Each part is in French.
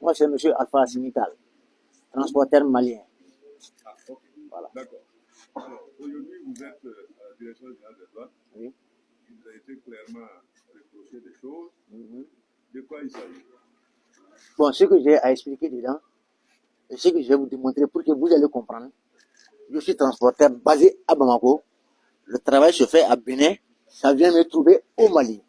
Moi, c'est M. Alpha Simital, transporteur malien. Ah, ok. Voilà. D'accord. Alors, aujourd'hui, vous êtes à la direction générale des douanes. Oui. Il vous a été clairement reproché des choses. Mhm. De quoi il s'agit? Bon, ce que j'ai à expliquer dedans, et ce que je vais vous démontrer pour que vous allez comprendre, je suis transporteur basé à Bamako. Le travail se fait à Bénin. Ça vient me trouver au Mali.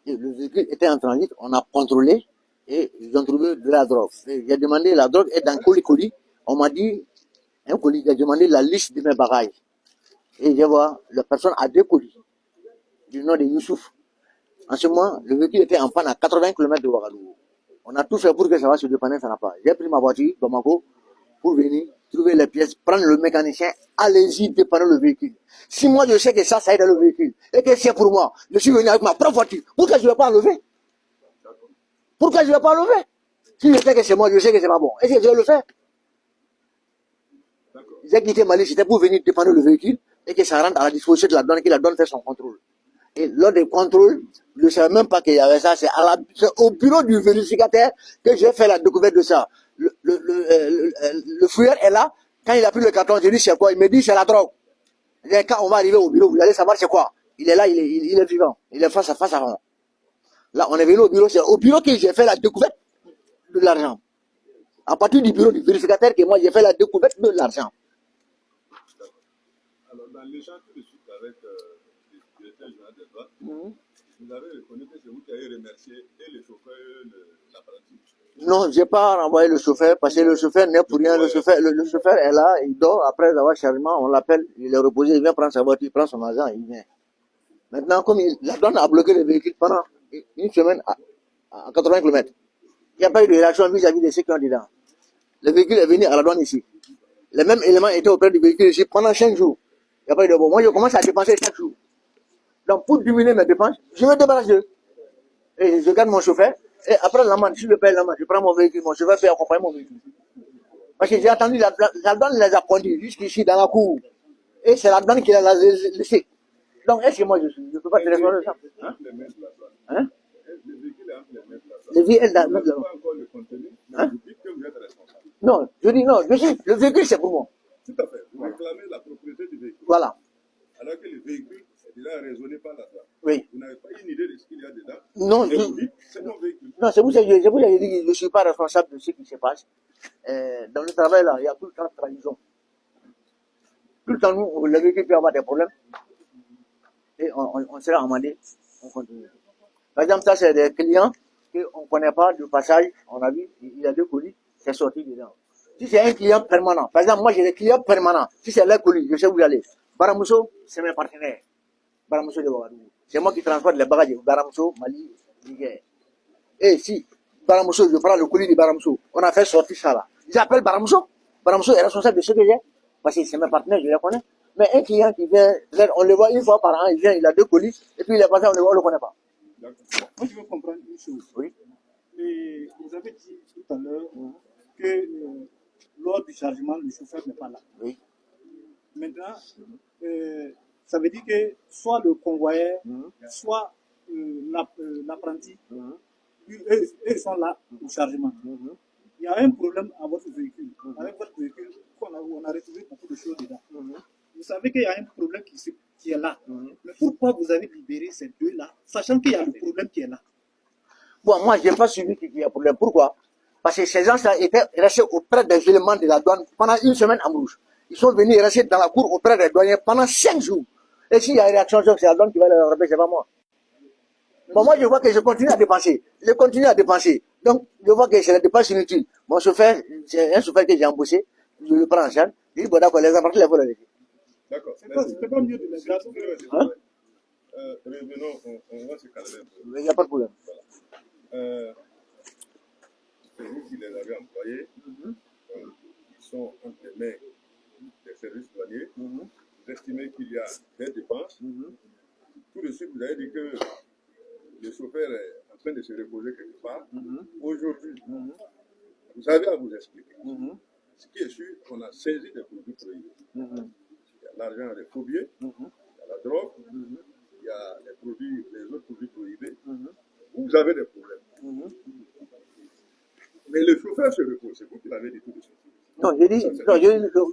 Et le véhicule était en transit, on a contrôlé et ils ont trouvé de la drogue. J'ai demandé, la drogue est dans colis. On m'a dit, un colis, j'ai demandé la liste de mes bagages. Et je vois, la personne a 2 colis, du nom de Youssouf. En ce moment, le véhicule était en panne à 80 km de Ouagadougou. On a tout fait pour que ça va se dépanner, ça n'a pas. J'ai pris ma voiture, Bamako, pour venir trouver les pièces, prendre le mécanicien, allez-y, dépanner le véhicule. Si moi je sais que ça est dans le véhicule, et que c'est pour moi, je suis venu avec ma propre voiture, pourquoi je ne vais pas enlever? Pourquoi je ne vais pas enlever? Si je sais que c'est moi, je sais que c'est pas bon. Est-ce que je vais le faire? J'ai quitté Mali, c'était pour venir dépanner le véhicule, et que ça rentre à la disposition de la douane, que la douane fait son contrôle. Et lors des contrôles, je ne savais même pas qu'il y avait ça. C'est au bureau du vérificateur que j'ai fait la découverte de ça. Le fouilleur est là. Quand il a pris le carton, je dis c'est quoi? Il me dit c'est la drogue. Et quand on va arriver au bureau, vous allez savoir c'est quoi. Il est là, il est vivant. Il est face à moi. Là, on est venu au bureau. C'est au bureau que j'ai fait la découverte de l'argent. À partir du bureau du vérificateur que moi j'ai fait la découverte de l'argent. Alors, dans l'échange tout de suite avec le directeur général des douanes, vous avez reconnu que c'est vous qui avez remercié et le chauffeur et l'apprenti. Non, je n'ai pas renvoyé le chauffeur parce que le chauffeur n'est pour rien. Le chauffeur est là, il dort. Après avoir chargement, on l'appelle, il est reposé, il vient prendre sa voiture, il prend son argent, il vient. Maintenant, comme la douane a bloqué le véhicule pendant une semaine à 80 km, il n'y a pas eu de réaction vis-à-vis de ceux qui ont dedans. Le véhicule est venu à la douane ici. Les mêmes éléments étaient auprès du véhicule ici pendant 5 jours. Il n'y a pas eu de bon. Moi, je commence à dépenser chaque jour. Donc, pour diminuer mes dépenses, je me débarrasse d'eux. Et je garde mon chauffeur. Et après l'amende, si je paye l'amende, je prends mon véhicule, mon chauffeur fait accompagner mon véhicule. Parce que j'ai attendu, la douane les a conduits jusqu'ici dans la cour. Et c'est la douane qui les a laissés. Donc, est-ce que moi, je ne peux pas téléphoner ça? Hein? Le véhicule est entre les mains de la douane. Le véhicule est dans Vous ne pouvez pas encore le contenir. Hein? Vous dites que vous êtes responsable. Non, je dis non, le véhicule c'est pour moi. Tout à fait. Vous réclamez la propriété du véhicule. Voilà. Alors que le véhicule est déjà raisonné par la douane. Oui. Vous n'avez pas une idée de ce qu'il y a dedans. Non, et vous dites, c'est mon véhicule. Non, c'est vous que je vous ai dit que je ne suis pas responsable de ce qui se passe. Dans le travail là, il y a tout le temps trahison. Tout le temps, nous, le véhicule peut avoir des problèmes. Et on sera amendé, on continue. Par exemple, ça c'est des clients qu'on ne connaît pas de passage, on a vu, il y a 2 colis, c'est sorti dedans. Si c'est un client permanent, par exemple, moi j'ai des clients permanents, si c'est leur colis, je sais où y aller. Baramousso, c'est mes partenaires. Baramousso de Ouagadougou. C'est moi qui transporte les bagages de Baramousso, Mali, Niger. Et si Baramousso, je prends le colis de Baramousso, on a fait sortir ça là. J'appelle Baramousso. Baramousso est responsable de ce que j'ai, parce que c'est mes partenaires, je les connais. Mais un client qui vient, on le voit une fois par an, il vient, il a 2 colis, et puis il est passé, on ne le connaît pas. D'accord. Moi, je veux comprendre une chose. Oui. Et vous avez dit tout à l'heure que lors du chargement, le chauffeur n'est pas là. Oui. Maintenant, ça veut dire que soit le convoyeur, soit l'apprenti, eux, ils sont là au chargement. Il y a un problème à votre véhicule. Avec votre véhicule, on a retrouvé beaucoup de choses dedans. Vous savez qu'il y a un problème qui est là. Mais pourquoi vous avez libéré ces deux-là, sachant qu'il y a le problème qui est là? Bon, moi, je n'ai pas suivi qu'il y a problème. Pourquoi? Parce que ces gens-là étaient restés auprès des éléments de la douane pendant une semaine en rouge. Ils sont venus rester dans la cour auprès des douaniers pendant 5 jours. Et s'il y a une réaction, c'est la douane qui va les rattraper, c'est pas moi. Bon, moi, je vois que je continue à dépenser. Je continue à dépenser. Donc, je vois que c'est la dépense inutile. Mon chauffeur, c'est un chauffeur que j'ai embauché. Je le prends en charge. Je dis, bon, d'accord, les appartements, les volent. D'accord. C'est pas mieux de les garder. Revenons, on va se calmer un peu. Il n'y a pas de problème. C'est vous qui les avez employés. Ils sont entre les mains des services douaniers. Vous estimez qu'il y a des dépenses. Tout de suite, vous avez dit que le chauffeur est en train de se reposer quelque part. Aujourd'hui, vous avez à vous expliquer. Ce qui est sûr, on a saisi des produits prohibés. Il y a l'argent des faux billets, il y a la drogue, il y a les autres produits prohibés. Vous avez des problèmes. Mais le chauffeur se repose, c'est vous qui l'avez dit tout de suite. Non, j'ai dit,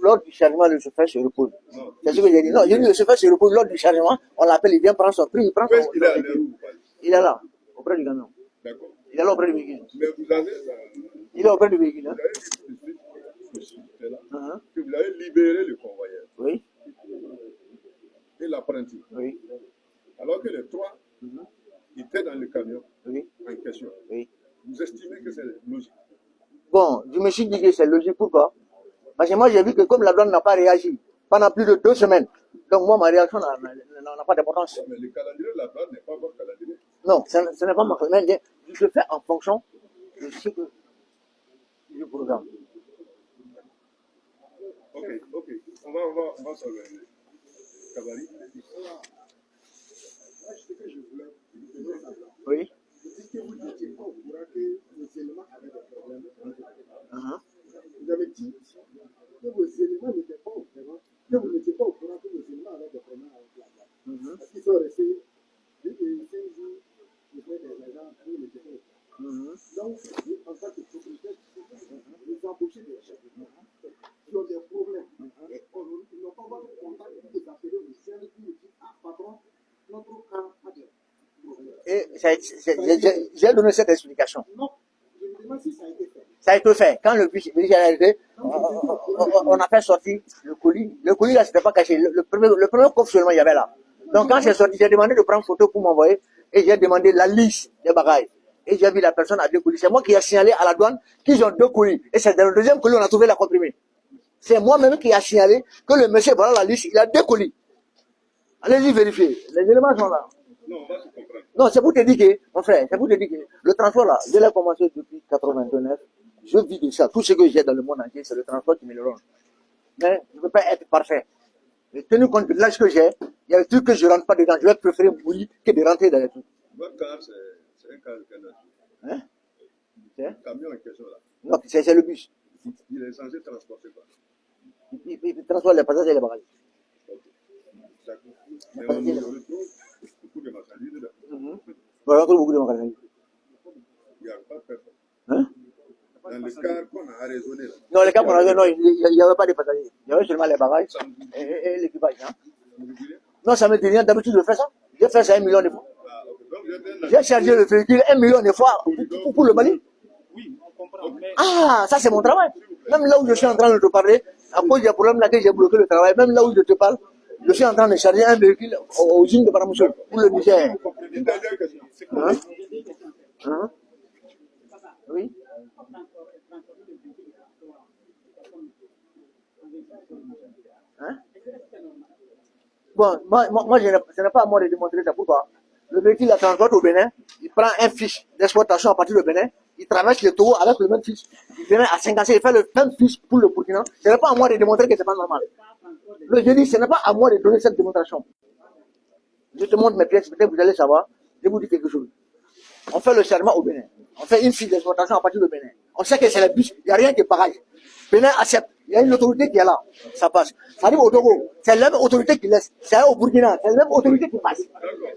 lors du chargement, le chauffeur se repose. Non. C'est ce que j'ai dit. Non, j'ai dit, le chauffeur se repose lors du chargement, on l'appelle, il vient prendre son prix, il prend Où est-ce son. qu'il est à l'heure où vous parlez? Il est là, auprès du camion. D'accord. Il est là auprès du véhicule. Mais vous avez, Il est auprès du véhicule. vous Hein? avez dit tout de suite, ceci, c'est là, Uh-huh. que vous avez libéré le convoyeur Oui, et l'apprenti. oui, Alors que les trois étaient dans le camion oui, en question. oui. Vous estimez que c'est logique? Bon, je me suis dit que c'est logique. Pourquoi? Parce que moi, j'ai vu que comme la douane n'a pas réagi pendant plus de 2 semaines, donc moi, ma réaction n'a pas d'importance. Mais le calendrier de la douane n'est pas votre calendrier. Non, ce n'est pas ma mais je fais en fonction de ce que je programme. Ok. On va s'organiser. Kabari. Ce que je voulais vous donner ça. Oui. Vous dites que vous n'étiez pas au courant que vos éléments avaient des problèmes. Uh-huh. Vous avez dit que vos éléments n'étaient pas au courant, que vous n'étiez pas au courant que vos éléments avaient des problèmes avec la douane. Parce qu'ils sont restés 5 jours auprès des agents pour les n'étaient pas au courant. Donc, vous, en tant que propriétaire, vous embauchez des chefs qui ont des problèmes. Et ils n'ont pas votre contact pour vous appeler, vous servez pour vous dire, ah, patron, notre cas a des problèmes. Et j'ai donné cette explication. Non, je me demande si ça a été fait. Ça a été fait. Quand le bus est arrivé, on a fait sortir le colis. Le colis là, c'était pas caché. Le premier coffre seulement il y avait là. Donc quand c'est sorti, j'ai demandé de prendre photo pour m'envoyer et j'ai demandé la liste des bagages. Et j'ai vu la personne à 2 colis. C'est moi qui ai signalé à la douane qu'ils ont 2 colis. Et c'est dans le deuxième colis on a trouvé la comprimée. C'est moi-même qui ai signalé que le monsieur, voilà la liste, il a 2 colis. Allez-y vérifier. Les éléments sont là. Non, on va se comprendre. Non, c'est pour te dire que, mon frère, c'est pour te dire que le transport là, je l'ai commencé depuis 89. Je vis de ça. Tout ce que j'ai dans le monde entier, c'est le transport qui me le rend. Mais je ne peux pas être parfait. Et tenu compte de l'âge que j'ai, il y a des trucs que je ne rentre pas dedans. Je vais préférer mourir que de rentrer dans les trucs. Votre car, c'est un car de quelle nature? Hein? Le camion en question là, Non, c'est le bus. il est censé transporter quoi? Il transporte les passagers et les bagages. Ok. D'accord. Mais on retrouve beaucoup de marchandises dedans. On retrouve beaucoup de bagages. Il n'y a pas de personne. Hein? Dans le car qu'on a raisonné là. Non, les cas qu'on a non, il n'y avait pas de passagers. Il y avait seulement les bagages et l'équipage. Hein? Vous voulez? Non, ça me dit rien. D'habitude, je fais ça. Je fais ça 1 million de fois. Ah, ok. Donc, vous êtes un J'ai chargé le véhicule 1 million de fois pour le Mali. Oui, on comprend. Mais Ah, ça c'est mon travail. Même là où je suis en train de te parler, à cause des problèmes là que j'ai bloqué le travail, même là où je te parle, je suis en train de charger un véhicule aux usines de Paramoussou pour le Niger. Une dernière question. Hein? Hein? Oui? Hein? Bon, moi ce n'est pas à moi de démontrer ça. Pourquoi? Le véhicule la transporte au Bénin, il prend un fiche d'exploitation à partir du Bénin, il traverse le Togo avec le même fiche. Il vient à 50, il fait le même fiche pour le Burkina. Ce n'est pas à moi de démontrer que ce n'est pas normal. Je dis, ce n'est pas à moi de donner cette démonstration. Je te montre mes pièces, peut-être vous allez savoir. Je vous dis quelque chose. On fait le serment au Bénin. On fait une fiche d'exploitation à partir du Bénin. On sait que c'est le bus, il n'y a rien qui est pareil. Bénin accepte. Il y a une autorité qui est là. Ça passe. Ça arrive au Togo. C'est la même autorité qui laisse. C'est au Burkina. C'est la même autorité qui passe.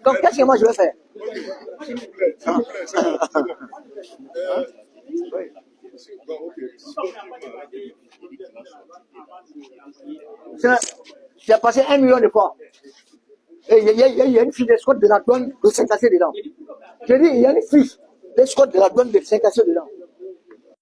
Donc qu'est-ce que moi je vais faire? S'il vous plaît, s'il vous plaît, s'il vous plaît. Bon, ok. J'ai passé 1 million de fois. Et il y a une fiche d'escorte de la douane de 5 cassés dedans. Je dis, il y a une fiche d'escorte de la douane de 5 cassés dedans.